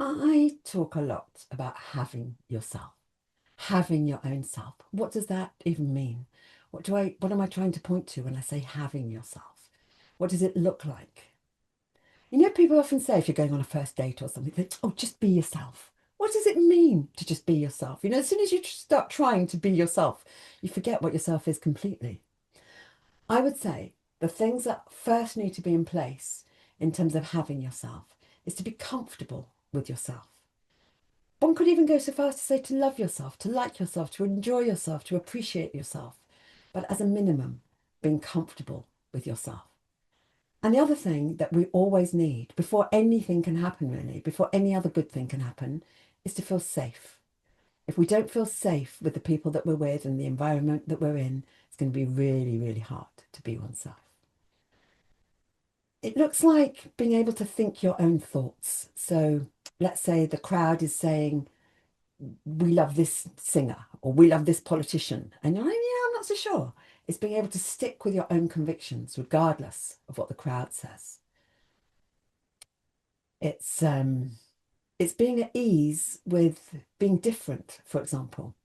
I talk a lot about having yourself, having your own self. What does that even mean? What am I trying to point to when I say having yourself? What does it look like? You know, people often say if you're going on a first date or something, they, oh, just be yourself. What does it mean to just be yourself? You know, as soon as you start trying to be yourself, you forget what yourself is completely. I would say the things that first need to be in place in terms of having yourself is to be comfortable with yourself. One could even go so far as to say to love yourself, to like yourself, to enjoy yourself, to appreciate yourself. But as a minimum, being comfortable with yourself. And the other thing that we always need before anything can happen, really, before any other good thing can happen, is to feel safe. If we don't feel safe with the people that we're with and the environment that we're in, it's going to be really, really hard to be oneself. It looks like being able to think your own thoughts. So let's say the crowd is saying, we love this singer or we love this politician. And you're like, yeah, I'm not so sure. It's being able to stick with your own convictions, regardless of what the crowd says. It's um, it's being at ease with being different, for example.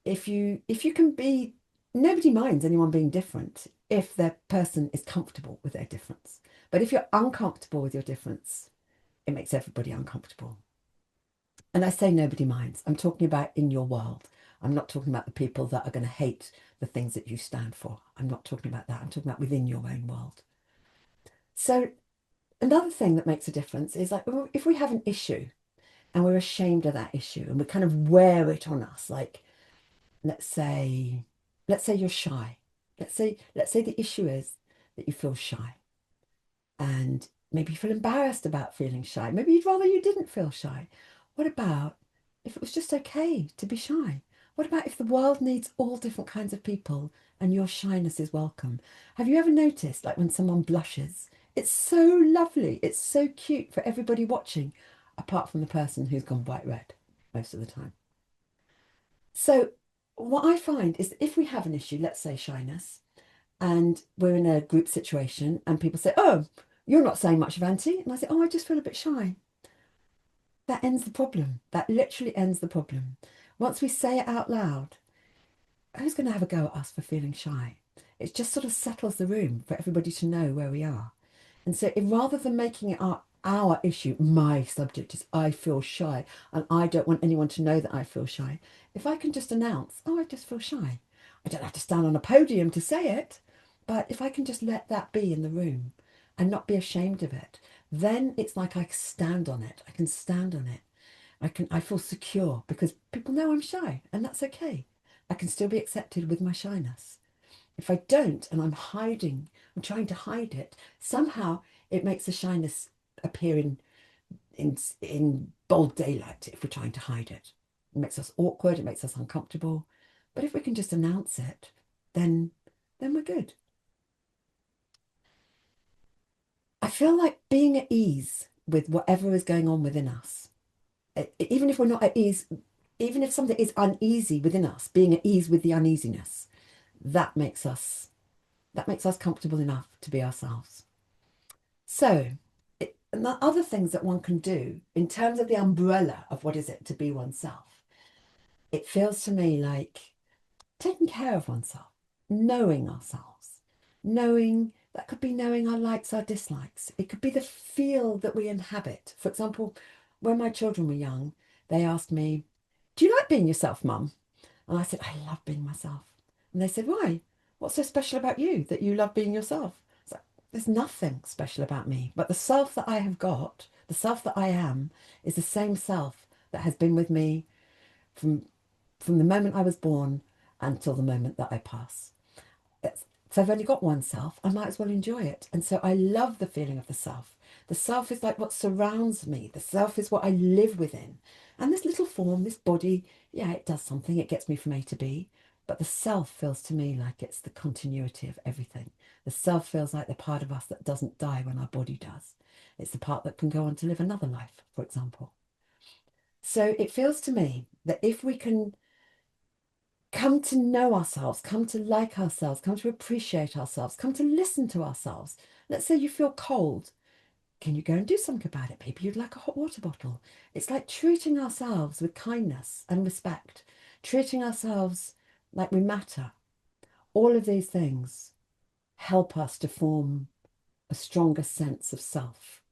If you can be, nobody minds anyone being different if their person is comfortable with their difference. But if you're uncomfortable with your difference, it makes everybody uncomfortable. And I say nobody minds. I'm talking about in your world. I'm not talking about the people that are going to hate the things that you stand for. I'm not talking about that. I'm talking about within your own world. So another thing that makes a difference is like if we have an issue and we're ashamed of that issue and we kind of wear it on us, like let's say, let's say you're shy. Let's say the issue is that you feel shy and maybe you feel embarrassed about feeling shy. Maybe you'd rather you didn't feel shy. What about if it was just okay to be shy? What about if the world needs all different kinds of people and your shyness is welcome? Have you ever noticed, like when someone blushes, it's so lovely, it's so cute for everybody watching, apart from the person who's gone bright red most of the time. So, what I find is that if we have an issue, let's say shyness, and we're in a group situation and people say, oh, you're not saying much of Auntie. And I say, oh, I just feel a bit shy. That ends the problem. That literally ends the problem. Once we say it out loud, who's going to have a go at us for feeling shy? It just sort of settles the room for everybody to know where we are. And so rather than making it our issue, my subject is I feel shy and I don't want anyone to know that I feel shy. If I can just announce, oh, I just feel shy. I don't have to stand on a podium to say it, but if I can just let that be in the room and not be ashamed of it, then it's like I stand on it. I can stand on it. I feel secure because people know I'm shy and that's okay. I can still be accepted with my shyness. If I don't and I'm hiding, I'm trying to hide it, somehow it makes the shyness appear in bold daylight if we're trying to hide it. It makes us awkward, it makes us uncomfortable. But if we can just announce it, then then we're good. I feel like being at ease with whatever is going on within us, even if we're not at ease, even if something is uneasy within us, being at ease with the uneasiness, that makes us that makes us comfortable enough to be ourselves. So, and the other things that one can do in terms of the umbrella of what is it to be oneself, it feels to me like taking care of oneself, knowing ourselves, knowing that could be knowing our likes, our dislikes. It could be the field that we inhabit. For example, when my children were young, they asked me, do you like being yourself, Mum? And I said, I love being myself. And they said, why? What's so special about you that you love being yourself? So there's nothing special about me, but the self that I have got, the self that I am, is the same self that has been with me from from the moment I was born until the moment that I pass. If I've only got one self, I might as well enjoy it. And so I love the feeling of the self. The self is like what surrounds me. The self is what I live within. And this little form, this body, yeah, it does something. It gets me from A to B. But the self feels to me like it's the continuity of everything. The self feels like the part of us that doesn't die when our body does. It's the part that can go on to live another life, for example. So it feels to me that if we can come to know ourselves, come to like ourselves, come to appreciate ourselves, come to listen to ourselves. Let's say you feel cold. Can you go and do something about it? Maybe you'd like a hot water bottle. It's like treating ourselves with kindness and respect, treating ourselves like we matter. All of these things help us to form a stronger sense of self.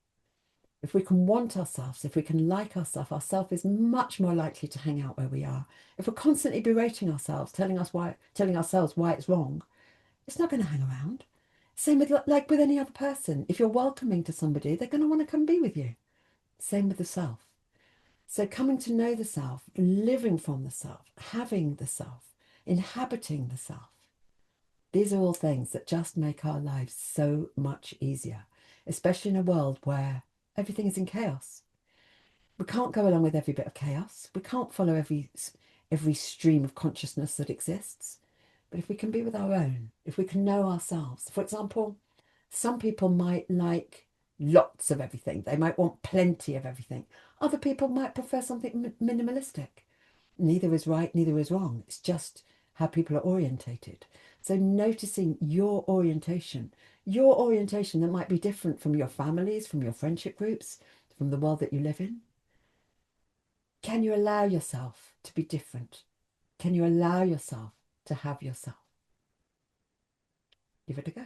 If we can want ourselves, if we can like ourselves, our self is much more likely to hang out where we are. If we're constantly berating ourselves, telling ourselves why it's wrong, it's not going to hang around. Same with like with any other person. If you're welcoming to somebody, they're going to want to come be with you. Same with the self. So coming to know the self, living from the self, having the self, inhabiting the self. These are all things that just make our lives so much easier, especially in a world where everything is in chaos. We can't go along with every bit of chaos. We can't follow every stream of consciousness that exists. But if we can be with our own, if we can know ourselves, for example, some people might like lots of everything. They might want plenty of everything. Other people might prefer something minimalistic. Neither is right, neither is wrong. It's just how people are orientated. So noticing your orientation that might be different from your families, from your friendship groups, from the world that you live in. Can you allow yourself to be different? Can you allow yourself to have yourself? Give it a go.